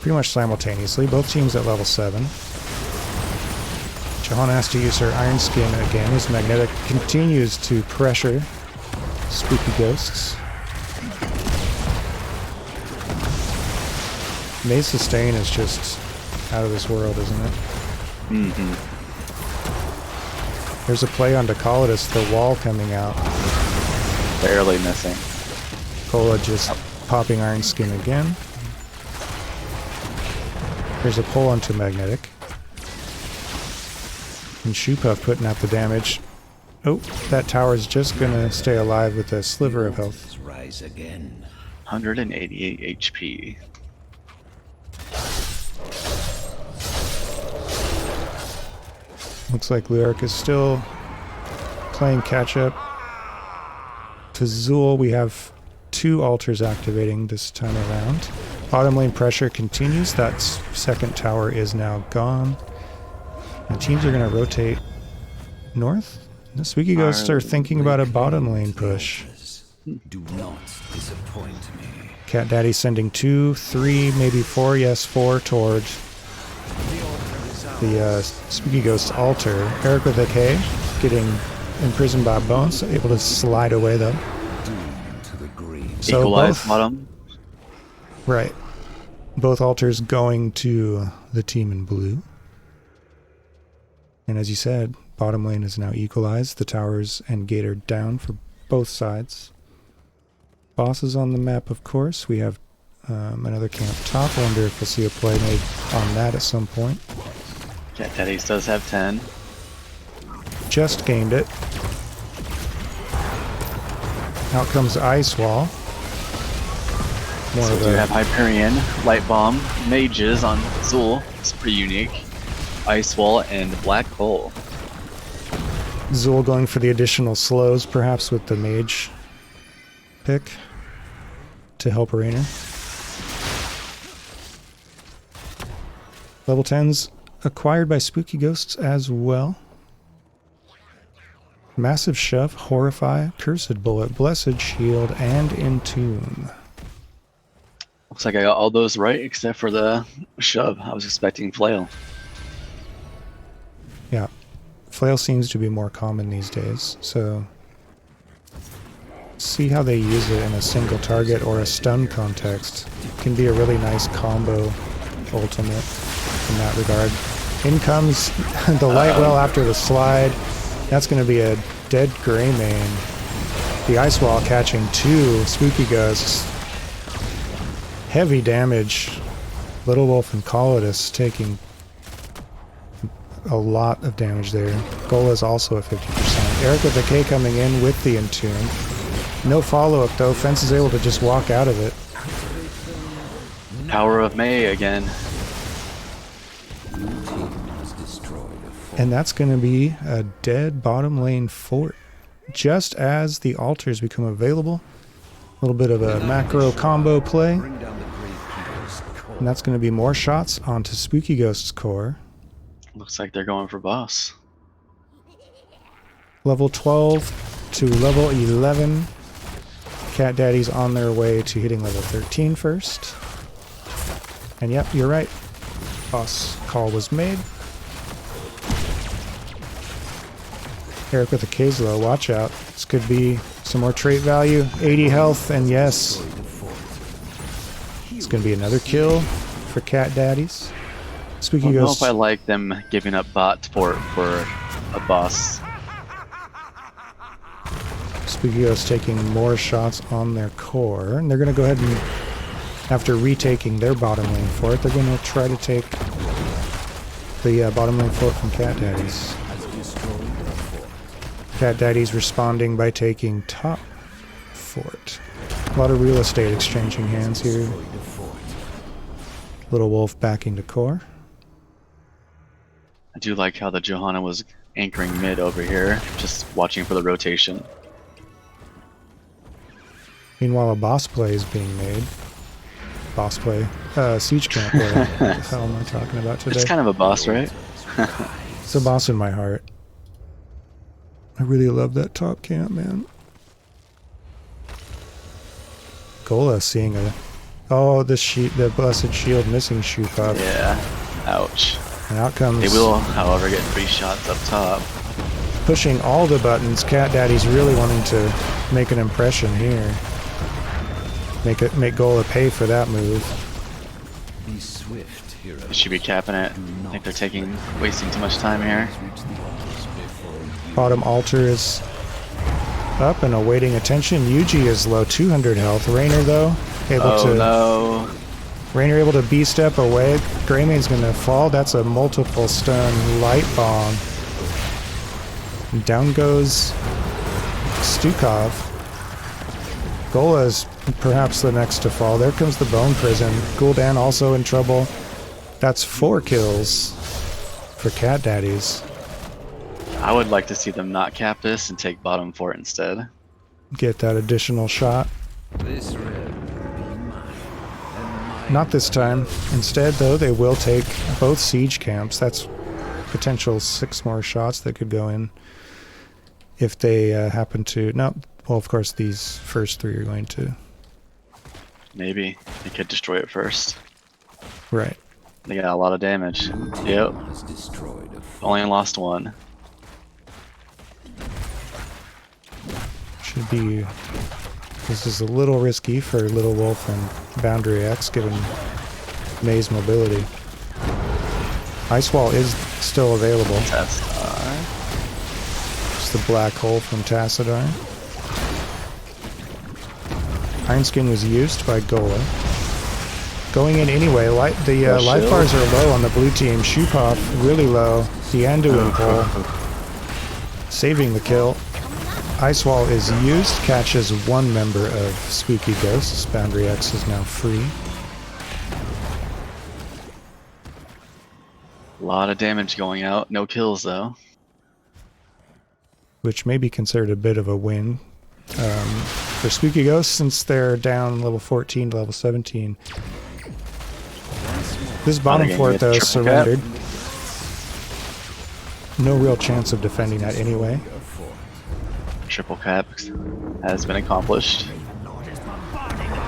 Pretty much simultaneously, both teams at level 7. Jahan has to use her Iron Skin again as Magnetic continues to pressure Spooky Ghosts. Maze Sustain is just out of this world, isn't it? Mm-hmm. There's a play on Decolitus, the wall coming out. Barely missing. Cola just popping Iron Skin again. There's a pull onto Magnetic. And Shoepuff putting out the damage. Oh, that tower's just gonna stay alive with a sliver of health. rise again. 188 HP. Looks like Lyric is still playing catch up. To Zul, we have 2 altars activating this time around. Bottom lane pressure continues. That second tower is now gone. And teams are going to rotate north. The Spooky Ghosts are thinking about a bottom lane push. Do not disappoint me. Cat Daddy sending 2, 3, maybe 4, yes, 4 toward the Spooky Ghost altar. Eric with a K, getting imprisoned by Bones, able to slide away though. Doomed to the grave. So Equalize both, bottom. right, both altars going to the team in blue. And as you said, bottom lane is now equalized. The towers and gate are down for both sides. Bosses on the map, of course. We have another camp top. I wonder if we'll see a play made on that at some point. Cat Daddies does have 10. Just gained it. Out comes Ice Wall. More So of we a have Hyperion, Light Bomb, Mages on Zul. It's pretty unique. Ice Wall and Black Hole. Zul going for the additional slows, perhaps with the mage pick to help Rainer. Level 10s acquired by Spooky Ghosts as well. Massive Shove, Horrify, Cursed Bullet, Blessed Shield, and Entune. Looks like I got all those right except for the shove. I was expecting flail. Yeah, flail seems to be more common these days, so see how they use it in a single target or a stun context. Can be a really nice combo ultimate in that regard. In comes the light well after the slide. That's going to be a dead Greymane. The Ice Wall catching 2 Spooky Ghosts. Heavy damage. Little Wolf and Colodus taking a lot of damage there. Gola is also at 50%. Eric with the K coming in with the Entune. No follow-up though. Fence is able to just walk out of it. Power of May again. Blue team has destroyed a fort. And that's going to be a dead bottom lane fort. Just as the altars become available. A little bit of a macro combo play. Bring down the grave keeper's core. And that's going to be more shots onto Spooky Ghost's core. Looks like they're going for boss. Level 12 to level 11. Cat Daddy's on their way to hitting level 13 first. And yep, you're right. Boss call was made. Eric with a Kazlo, watch out. This could be some more trait value. 80 health, and yes. It's going to be another kill for Cat Daddies. I Spooky don't know Ghost. if I like them giving up bot for a boss. Spooky Ghost taking more shots on their core. And they're going to go ahead and, after retaking their bottom lane fort, they're going to try to take the bottom lane fort from Cat Daddies. Has destroyed a fort. Cat Daddy's responding by taking top fort. A lot of real estate exchanging hands here. Destroyed a fort. Little Wolf backing to core. I do like how the Johanna was anchoring mid over here, just watching for the rotation. Meanwhile, a boss play is being made. Boss play. Siege camp play. What the hell am I talking about today? It's kind of a boss, right? It's a boss in my heart. I really love that top camp, man. Gola seeing a... Oh, the blessed shield missing Shupov. Yeah. Ouch. And out comes... They will, however, get 3 shots up top. Pushing all the buttons. Cat Daddy's really wanting to make an impression here. Make Gola pay for that move. Be swift, hero. They should be capping it. I think they're wasting too much time here. Reach the altars before you. Bottom altar is up and awaiting attention. Yuji is low, 200 health. Rainer, though, No. Rainer able to B-step away. Greymane's gonna fall. That's a multiple stun light bomb. And down goes Stukov. Gola is perhaps the next to fall. There comes the Bone Prison. Gul'dan also in trouble. That's 4 kills for Cat Daddies. I would like to see them not cap this and take bottom fort instead. Get that additional shot. This red will be mine. And mine. Not this time. Instead, though, they will take both siege camps. That's potential 6 more shots that could go in if they happen to... No, well, of course, these first 3 are going to... Maybe. They could destroy it first. Right. They got a lot of damage. Blue Yep. team has destroyed a fort. Only lost 1. Should be... This is a little risky for Little Wolf and Boundary X, given May's mobility. Ice Wall is still available. That's It's the black hole from Tassadar. Iron Skin was used by Gola. Going in anyway. The life bars are low on the blue team. Shupov really low. The Anduin pull. Saving the kill. Ice Wall is used. Catches 1 member of Spooky Ghosts. Boundary X is now free. a lot of damage going out. No kills, though. Which may be considered a bit of a win for Spooky Ghosts since they're down level 14 to level 17. This bottom gonna fort, get though, triple surrendered. No real chance of defending that anyway. Triple cap has been accomplished.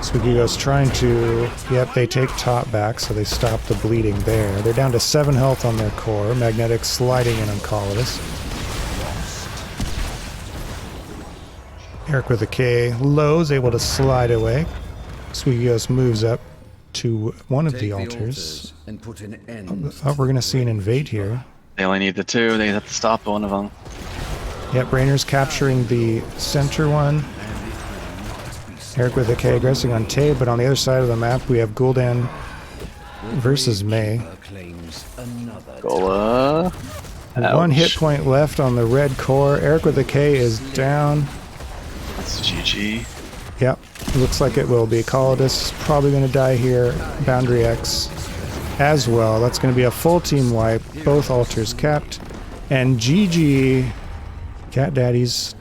Spooky Ghosts trying to... Yep, they take top back, so they stop the bleeding there. They're down to 7 health on their core. Magnetic sliding in on Collitus. Eric with a K. Low's able to slide away. Spooky Ghost moves up to one of the altars. And put an end. Oh, we're going to see an invade here. They only need the 2. They have to stop one of them. Yep, Rainer's capturing the center one. Eric with a K aggressing on Tay, but on the other side of the map we have Gul'dan versus May. Claims another Gola. 1 hit point left on the red core. Eric with a K is down. That's GG. Yep, looks like it will be. Collitus probably going to die here. Boundary X as well. That's going to be a full team wipe. Both altars capped. And GG. Cat Daddies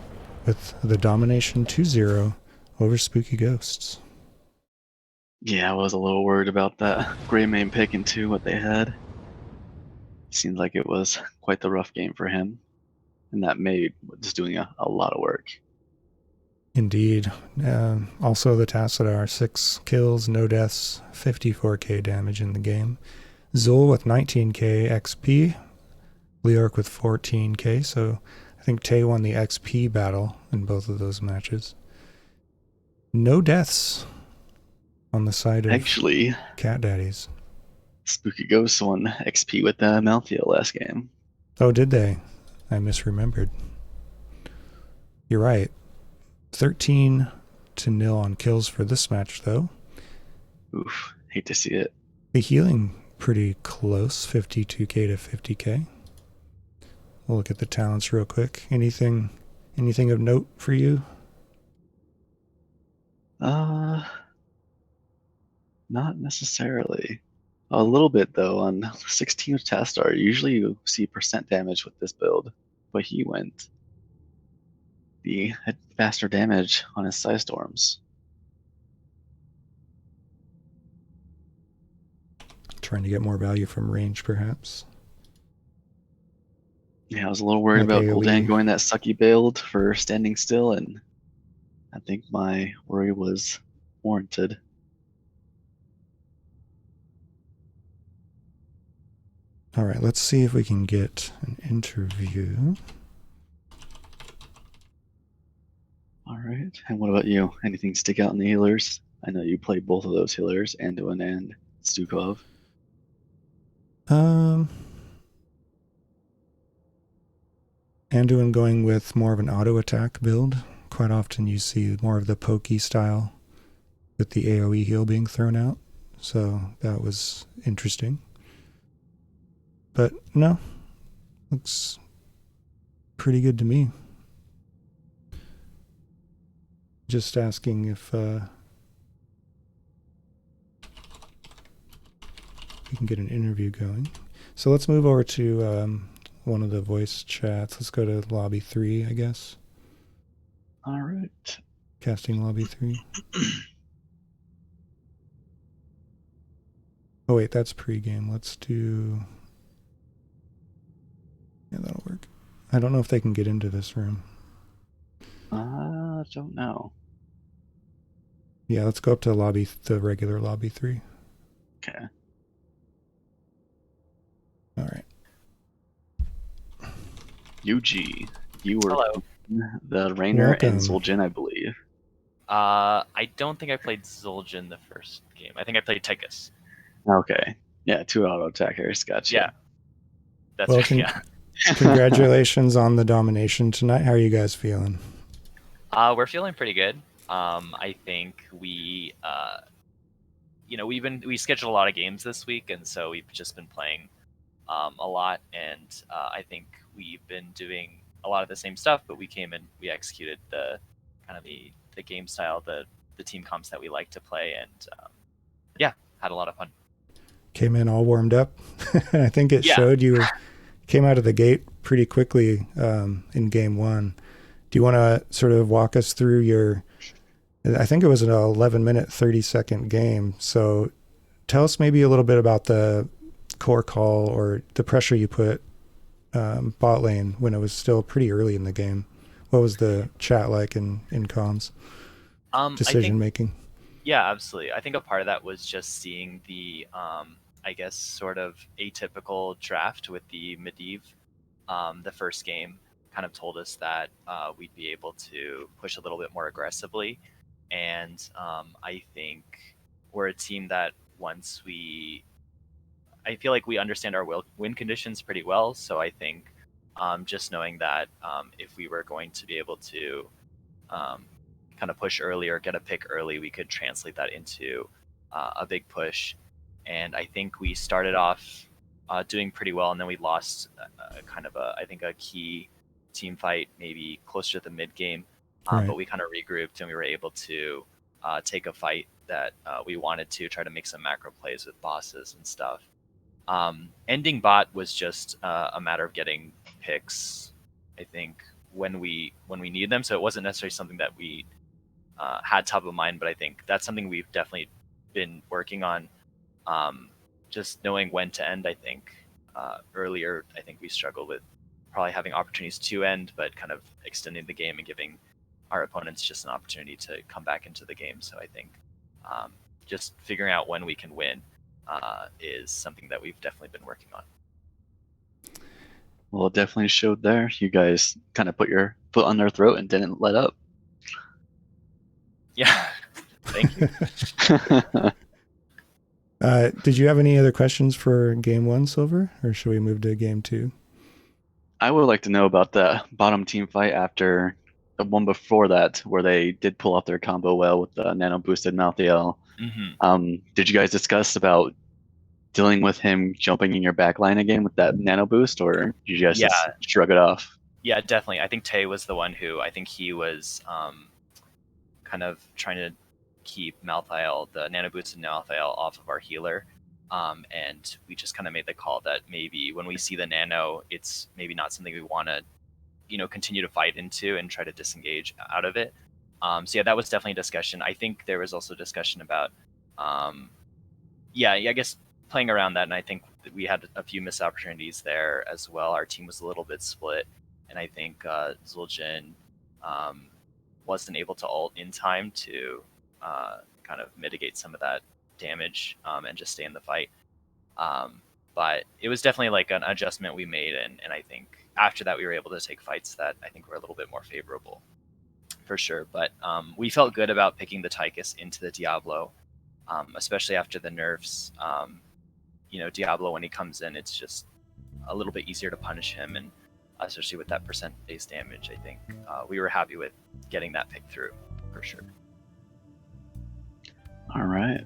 with the domination 2-0 over Spooky Ghosts. Yeah, I was a little worried about that Gray main pick into what they had. Seemed like it was quite the rough game for him. And that May was doing a lot of work. Indeed. Also the Tassadar, 6 kills, no deaths, 54k damage in the game. Zul with 19k XP. Leork with 14k, so I think Tay won the XP battle in both of those matches. No deaths on the side of Actually, Cat Daddies. Spooky Ghost won XP with Malthea last game. Oh, did they? I misremembered. You're right. 13-0 on kills for this match, though. Oof, hate to see it. The healing pretty close, 52k to 50k. We'll look at the talents real quick. Anything Anything of note for you? Not necessarily. A little bit though on 16 with Tastar. Usually you see percent damage with this build, but he went had faster damage on his Psy Storms. Trying to get more value from range, perhaps. Yeah, I was a little worried Like about AoE. Gul'dan going that sucky build for standing still, and I think my worry was warranted. All right, let's see if we can get an interview. All right, and what about you? Anything stick out in the healers? I know you played both of those healers, Anduin and Stukov. Anduin going with more of an auto attack build. Quite often you see more of the pokey style with the AoE heal being thrown out. So that was interesting. But no, looks pretty good to me. Just asking if we can get an interview going. So let's move over to one of the voice chats. Let's go to lobby 3, I guess. All right. Casting lobby 3. Oh wait, that's pregame. Let's do... Yeah, that'll work. I don't know if they can get into this room. Don't know. Yeah, let's go up to the regular lobby 3. Okay. All right. UG, you were Hello. the Rainer Welcome. and Zul'jin, I believe. I don't think I played Zul'jin the first game. I think I played Tychus. Okay. Yeah, 2 auto attackers. Gotcha. Yeah. That's Well, right. Yeah. Congratulations on the domination tonight. How are you guys feeling? We're feeling pretty good. I think we scheduled a lot of games this week, and so we've just been playing a lot, and I think we've been doing a lot of the same stuff, but we came in, we executed the kind of the game style, the team comps that we like to play, and had a lot of fun. Came in all warmed up. I think it Yeah. showed you came out of the gate pretty quickly in game 1. Do you want to sort of walk us through I think it was an 11-minute, 30-second game. So tell us maybe a little bit about the core call or the pressure you put bot lane when it was still pretty early in the game. What was the chat like in comms? Decision making? Yeah, absolutely. I think a part of that was just seeing the, I guess, sort of atypical draft with the Medivh. The first game kind of told us that we'd be able to push a little bit more aggressively. And I think we're a team that I feel like we understand our win conditions pretty well. So I think just knowing that if we were going to be able to kind of push early or get a pick early, we could translate that into a big push. And I think we started off doing pretty well, and then we lost I think a key team fight maybe closer to the mid game. Right. But we kind of regrouped, and we were able to take a fight that we wanted to try to make some macro plays with bosses and stuff. Ending bot was just a matter of getting picks, I think, when we needed them. So it wasn't necessarily something that we had top of mind, but I think that's something we've definitely been working on. Just knowing when to end. I think earlier, I think we struggled with probably having opportunities to end, but kind of extending the game and giving our opponents just an opportunity to come back into the game. So I think just figuring out when we can win is something that we've definitely been working on. Well, it definitely showed there. You guys kind of put your foot on their throat and didn't let up. Yeah, thank you. Did you have any other questions for game 1, Silver, or should we move to game 2? I would like to know about the bottom team fight after the one before that, where they did pull off their combo well with the nano boosted Malthael. Mm-hmm. Did you guys discuss about dealing with him jumping in your back line again with that nano boost, or did you guys just shrug it off? Yeah, definitely. I think Tay was the one who I think he was kind of trying to keep Malthael, the nano boots and Malthael, off of our healer. And we just kind of made the call that maybe when we see the nano, it's maybe not something we want to, continue to fight into and try to disengage out of it. So yeah, that was definitely a discussion. I think there was also discussion about, I guess playing around that, and I think that we had a few missed opportunities there as well. Our team was a little bit split, and I think Zul'jin wasn't able to ult in time to kind of mitigate some of that damage and just stay in the fight. But it was definitely like an adjustment we made, and I think after that we were able to take fights that I think were a little bit more favorable, for sure. But we felt good about picking the Tychus into the Diablo, especially after the nerfs. Diablo, when he comes in, it's just a little bit easier to punish him, and especially with that percent base damage, I think we were happy with getting that pick through, for sure. All right.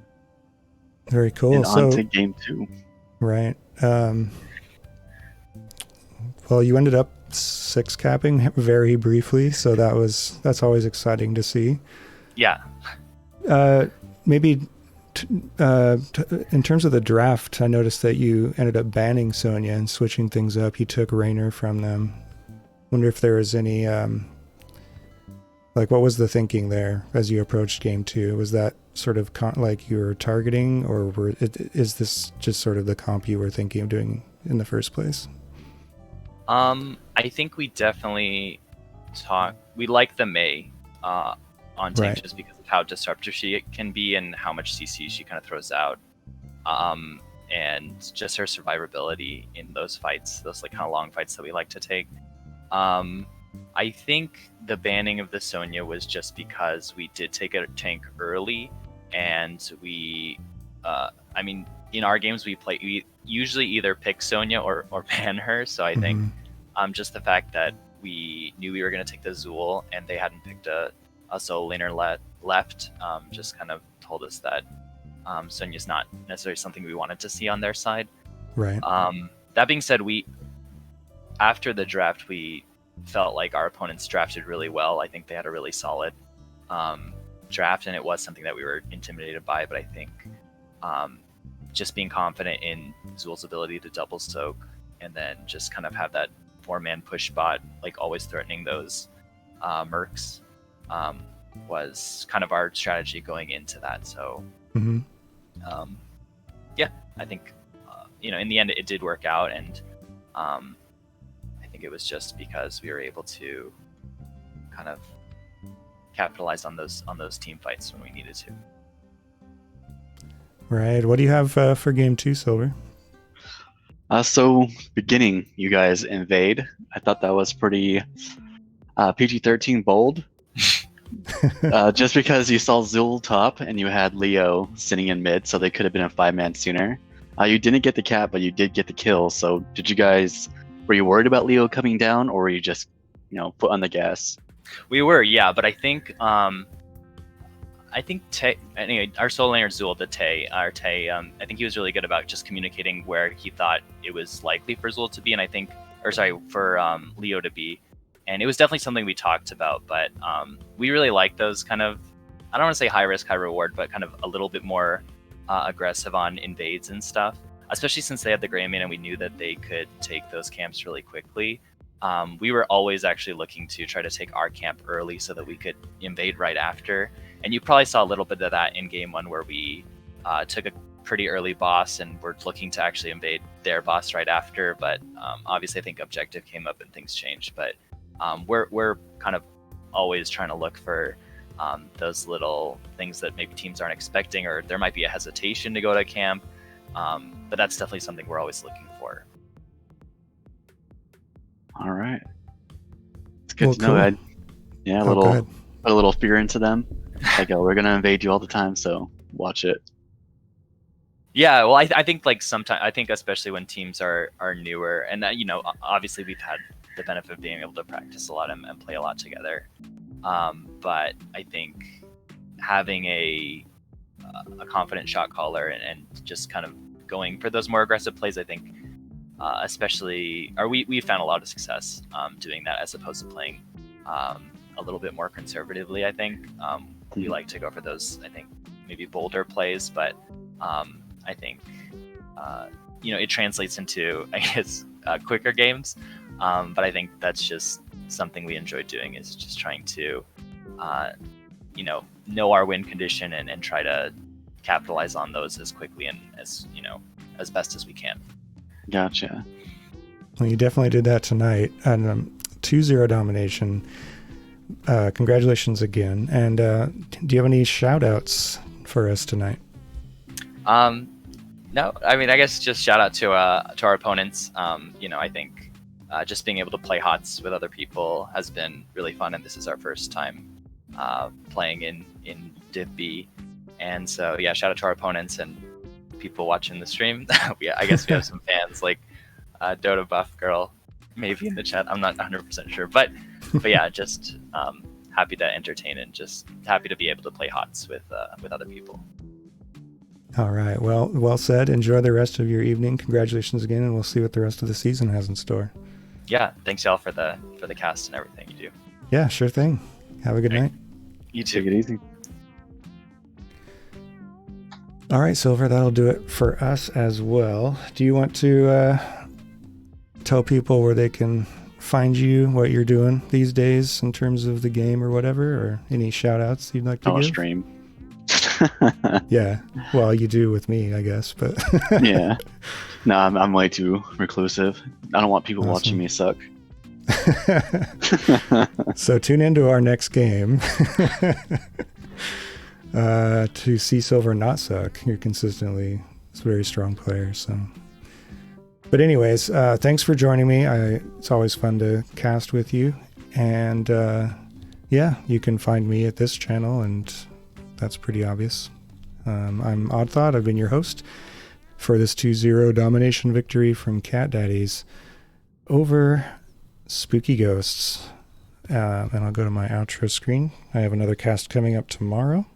Very cool. And So on to game 2. right. Well, you ended up 6 capping very briefly, so that's always exciting to see. Yeah. Maybe in terms of the draft, I noticed that you ended up banning Sonya and switching things up. You took Raynor from them. Wonder if there was any what was the thinking there as you approached game 2? Was that sort of like you were targeting, or is this just sort of the comp you were thinking of doing in the first place? I think we definitely we like the Mei on tank, Right. just because of how disruptive she can be and how much CC she kind of throws out. And just her survivability in those fights, those like kind of long fights that we like to take. I think the banning of the Sonya was just because we did take a tank early, and we, in our games we usually either pick Sonya or ban her. So I think just the fact that we knew we were going to take the Zul and they hadn't picked a solo laner left, just kind of told us that Sonya's not necessarily something we wanted to see on their side. Right. That being said, after the draft, we felt like our opponents drafted really well. I think they had a really solid draft, and it was something that we were intimidated by. But I think just being confident in Zul's ability to double soak, and then just kind of have that 4-man push bot, like always threatening those mercs, was kind of our strategy going into that. So, I think in the end it did work out, and I think it was just because we were able to kind of capitalize on those team fights when we needed to. Right. What do you have for game 2, Silver? So beginning, you guys invade. I thought that was pretty PG-13 bold. Just because you saw Zul top and you had Leo sitting in mid, so they could have been a 5-man sooner. You didn't get the cap, but you did get the kill. So were you worried about Leo coming down, or were you just, put on the gas? We were, yeah, but I think Tay, anyway, our solo laner Zul, Tay, I think he was really good about just communicating where he thought it was likely for Zul to be, for Leo to be. And it was definitely something we talked about, but we really like those kind of, I don't want to say high risk, high reward, but kind of a little bit more aggressive on invades and stuff, especially since they had the Greymane and we knew that they could take those camps really quickly. We were always actually looking to try to take our camp early so that we could invade right after. And you probably saw a little bit of that in game 1 where we took a pretty early boss and we're looking to actually invade their boss right after. But obviously I think objective came up and things changed. But we're kind of always trying to look for those little things that maybe teams aren't expecting, or there might be a hesitation to go to camp. But that's definitely something we're always looking for. All right. It's good to know. Cool. Put a little fear into them. Like, we're going to invade you all the time, so watch it. Yeah, well, I think sometimes, I think especially when teams are newer, and obviously we've had the benefit of being able to practice a lot and play a lot together. But I think having a confident shot caller and just kind of going for those more aggressive plays, I think especially, or we found a lot of success doing that as opposed to playing a little bit more conservatively. I think we like to go for those, I think, maybe bolder plays, but I think it translates into, I guess, quicker games. But I think that's just something we enjoy doing, is just trying to know our win condition and try to capitalize on those as quickly and as best as we can. Gotcha. Well, you definitely did that tonight. And 2-0 domination. Congratulations again. And do you have any shout outs for us tonight? No, I mean, I guess just shout out to our opponents. I think just being able to play HOTS with other people has been really fun, and this is our first time playing in Div B. And so, yeah, shout out to our opponents and people watching the stream. I guess we have some fans like Dota Buff Girl, maybe in the chat. I'm not 100% sure, but yeah, just happy to entertain and just happy to be able to play HOTS with other people. All right. Well said. Enjoy the rest of your evening. Congratulations again, and we'll see what the rest of the season has in store. Yeah, thanks y'all for the cast and everything you do. Yeah, sure thing. Have a good night. You too. Take it easy. All right, Silver, that'll do it for us as well. Do you want to tell people where they can find you, what you're doing these days in terms of the game or whatever, or any shout outs you'd like to give? Stream. Yeah, well, you do with me, I guess, but Yeah. No, I'm way too reclusive. I don't want people watching me suck. So tune into our next game to see Silver not suck. You're consistently a very strong player. So, but anyways, thanks for joining me. It's always fun to cast with you, and yeah, you can find me at this channel, and that's pretty obvious. I'm Odd Thought. I've been your host for this 2-0 domination victory from Cat Daddies over Spooky Ghosts. And I'll go to my outro screen. I have another cast coming up tomorrow.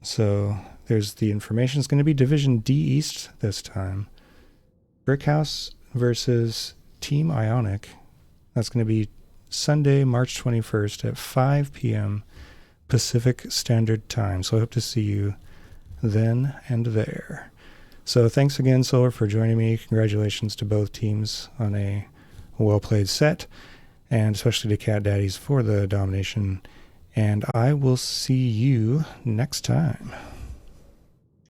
So there's the information. It's going to be Division D East this time. Brickhouse versus Team Ionic. That's going to be Sunday, March 21st at 5 p.m. Pacific Standard Time. So I hope to see you then and there. So thanks again, Solar, for joining me. Congratulations to both teams on a well-played set, and especially to Cat Daddies for the domination. And I will see you next time.